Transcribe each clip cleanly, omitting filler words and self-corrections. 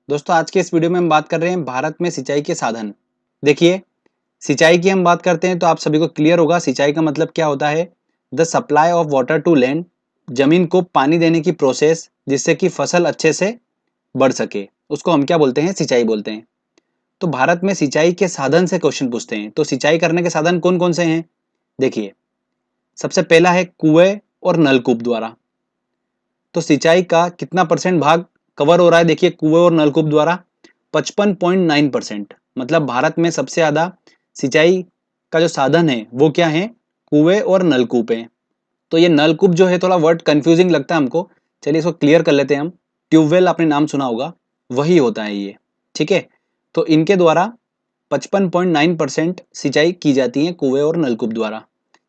दोस्तों आज के इस वीडियो में हम बात कर रहे हैं भारत में सिंचाई के साधन। देखिए, सिंचाई की हम बात करते हैं तो आप सभी को क्लियर होगा सिंचाई का मतलब क्या होता है। The supply of water to land, जमीन को पानी देने की प्रोसेस जिससे कि फसल अच्छे से बढ़ सके, उसको हम क्या बोलते हैं, सिंचाई बोलते हैं। तो भारत में सिंचाई के साधन से क्वेश्चन पूछते हैं, तो सिंचाई करने के साधन कौन कौन से हैं। देखिए, सबसे पहला है कुएं और नलकूप द्वारा। तो सिंचाई का कितना परसेंट भाग कवर हो रहा है, देखिए कुएं और नलकूप द्वारा 55.9%। मतलब भारत में सबसे ज्यादा सिंचाई का जो साधन है वो क्या है, कुएं और नलकूप है। तो ये नलकूप जो है थोड़ा वर्ड कंफ्यूजिंग लगता है हमको, चलिए इसको क्लियर कर लेते हैं हम। ट्यूबवेल आपने नाम सुना होगा, वही होता है ये, ठीक है। तो इनके द्वारा 55.9% सिंचाई की जाती है कुएं और नलकूप द्वारा।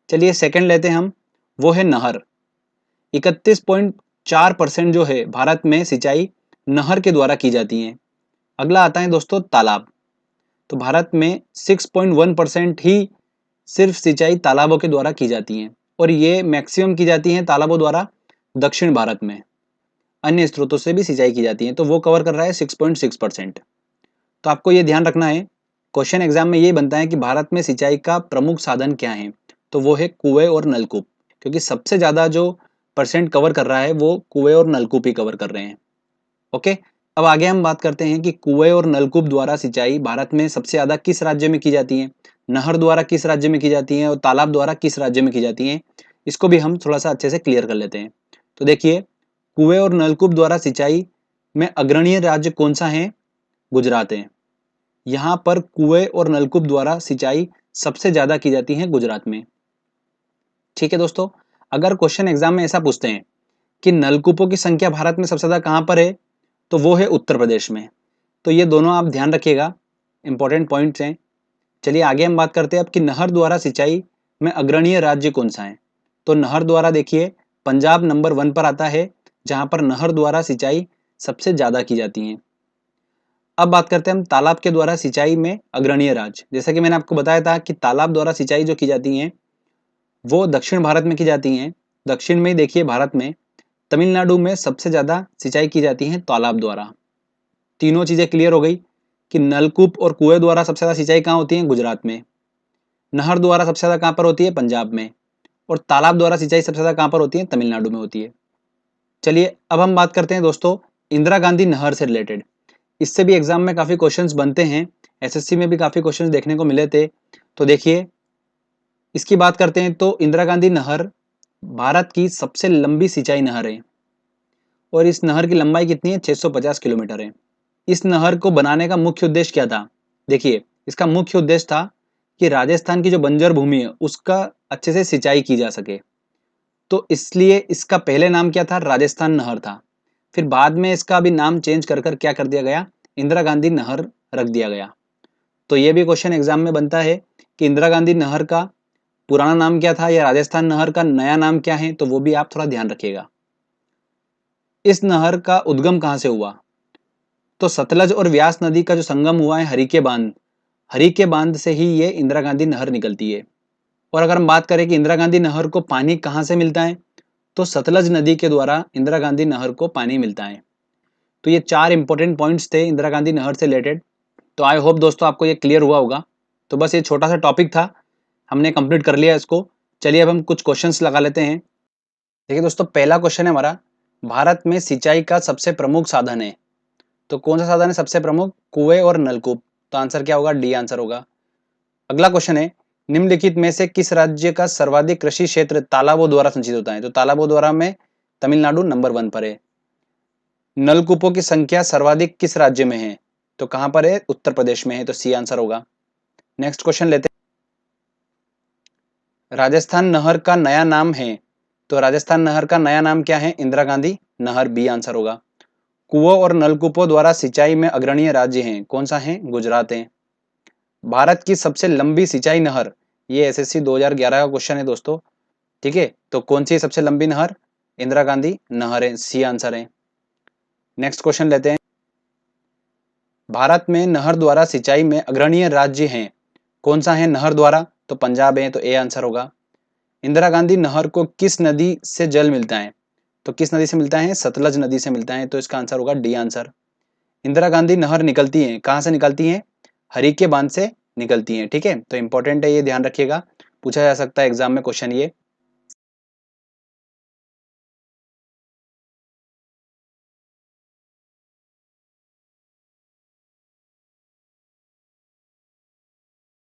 चलिए सेकंड लेते हैं हम, वो है नहर। 31.4% जो है भारत में सिंचाई नहर के द्वारा की जाती है। अगला आता है दोस्तों तालाब। तो भारत में 6.1% ही सिर्फ सिंचाई तालाबों के द्वारा की जाती है, और ये मैक्सिमम की जाती है तालाबों द्वारा दक्षिण भारत में। अन्य स्रोतों से भी सिंचाई की जाती है, तो वो कवर कर रहा है 6.6%। तो आपको ये ध्यान रखना है, क्वेश्चन एग्जाम में ये बनता है कि भारत में सिंचाई का प्रमुख साधन क्या है, तो वो है कुएं और नलकूप, क्योंकि सबसे ज्यादा जो परसेंट कवर कर रहा है वो कुएं और नलकूप ही कवर कर रहे हैं। ओके, अब आगे हम बात करते हैं कि कुएं और नलकूप द्वारा सिंचाई भारत में सबसे ज्यादा किस राज्य में की जाती है, नहर द्वारा किस राज्य में की जाती है, और तालाब द्वारा किस राज्य में की जाती है। इसको भी हम थोड़ा सा अच्छे से क्लियर कर लेते हैं। तो देखिए, कुएं और नलकूप द्वारा सिंचाई में अग्रणीय राज्य कौन सा है, गुजरात है। यहाँ पर कुएं और नलकूप द्वारा सिंचाई सबसे ज्यादा की जाती है गुजरात में। ठीक है दोस्तों, अगर क्वेश्चन एग्जाम में ऐसा पूछते हैं कि नलकूपों की संख्या भारत में सबसे ज्यादा कहाँ पर है, तो वो है उत्तर प्रदेश में। तो ये दोनों आप ध्यान रखिएगा, इंपॉर्टेंट पॉइंट्स हैं। चलिए आगे हम बात करते हैं अब कि नहर द्वारा सिंचाई में अग्रणीय राज्य कौन सा है। तो नहर द्वारा देखिए, पंजाब नंबर 1 पर आता है, जहां पर नहर द्वारा सिंचाई सबसे ज्यादा की जाती है। अब बात करते हैं हम तालाब के द्वारा सिंचाई में अग्रणीय राज्य। जैसा कि मैंने आपको बताया था कि तालाब द्वारा सिंचाई जो की जाती है वो दक्षिण भारत में की जाती हैं। दक्षिण में देखिए, भारत में तमिलनाडु में सबसे ज्यादा सिंचाई की जाती है तालाब द्वारा। तीनों चीजें क्लियर हो गई कि नलकूप और कुएं द्वारा सबसे ज्यादा सिंचाई कहाँ होती है, गुजरात में। नहर द्वारा सबसे ज्यादा कहाँ पर होती है, पंजाब में। और तालाब द्वारा सिंचाई सबसे ज्यादा कहाँ पर होती है, तमिलनाडु में होती है। चलिए अब हम बात करते हैं दोस्तों इंदिरा गांधी नहर से रिलेटेड। इससे भी एग्जाम में काफी क्वेश्चंस बनते हैं, एसएससी में भी काफी क्वेश्चंस देखने को मिले थे। तो देखिए, इसकी बात करते हैं तो इंदिरा गांधी नहर भारत की सबसे लंबी सिंचाई नहर है, और इस नहर की लंबाई कितनी है, 650 किलोमीटर है। इस नहर को बनाने का मुख्य उद्देश्य क्या था, देखिए इसका मुख्य उद्देश्य था कि राजस्थान की जो बंजर भूमि है उसका अच्छे से सिंचाई की जा सके। तो इसलिए इसका पहले नाम क्या था, राजस्थान नहर था। फिर बाद में इसका अभी नाम चेंज कर कर क्या कर दिया गया, इंदिरा गांधी नहर रख दिया गया। तो ये भी क्वेश्चन एग्जाम में बनता है कि इंदिरा गांधी नहर का पुराना नाम क्या था, या राजस्थान नहर का नया नाम क्या है, तो वो भी आप थोड़ा ध्यान रखिएगा। इस नहर का उद्गम कहाँ से हुआ, तो सतलज और व्यास नदी का जो संगम हुआ है हरी के बांध से ही ये इंदिरा गांधी नहर निकलती है। और अगर हम बात करें कि इंदिरा गांधी नहर को पानी कहाँ से मिलता है, तो सतलज नदी के द्वारा इंदिरा गांधी नहर को पानी मिलता है। तो ये 4 इंपॉर्टेंट पॉइंट्स थे इंदिरा गांधी नहर से रिलेटेड। तो आई होप दोस्तों आपको ये क्लियर हुआ होगा। तो बस ये छोटा सा टॉपिक था, हमने कंप्लीट कर लिया इसको। चलिए अब हम कुछ क्वेश्चंस लगा लेते हैं। देखिए दोस्तों, पहला क्वेश्चन है हमारा, भारत में सिंचाई का सबसे प्रमुख साधन है। तो कौन सा साधन है सबसे प्रमुख, कुएं और नलकूप। तो आंसर क्या होगा, डी आंसर होगा। अगला क्वेश्चन है, निम्नलिखित में से किस राज्य का सर्वाधिक कृषि क्षेत्र तालाबों द्वारा सिंचित होता है। तो तालाबों द्वारा में तमिलनाडु नंबर 1 पर है। नलकूपों की संख्या सर्वाधिक किस राज्य में है, तो कहां पर है, उत्तर प्रदेश में है। तो सी आंसर होगा। नेक्स्ट क्वेश्चन लेते हैं, राजस्थान नहर का नया नाम है। तो राजस्थान नहर का नया नाम क्या है, इंदिरा गांधी नहर, बी आंसर होगा। कुओं और नलकूपों द्वारा सिंचाई में अग्रणीय राज्य हैं, कौन सा है, गुजरात है। भारत की सबसे लंबी सिंचाई नहर, ये एसएससी 2011 का क्वेश्चन है दोस्तों, ठीक है। तो कौन सी सबसे लंबी नहर, इंदिरा गांधी नहर है, सी आंसर है। नेक्स्ट क्वेश्चन लेते हैं, भारत में नहर द्वारा सिंचाई में अग्रणीय राज्य हैं, कौन सा है नहर द्वारा, तो पंजाब है, तो ए आंसर होगा। इंदिरा गांधी नहर को किस नदी से जल मिलता है, तो किस नदी से मिलता है, सतलज नदी से मिलता है, तो इसका आंसर होगा डी आंसर। इंदिरा गांधी नहर निकलती हैं, कहाँ से निकलती हैं? हरीके बांध से निकलती हैं। ठीक है, तो इंपॉर्टेंट है, ये ध्यान रखिएगा, पूछा जा सकता है एग्जाम में क्वेश्चन ये।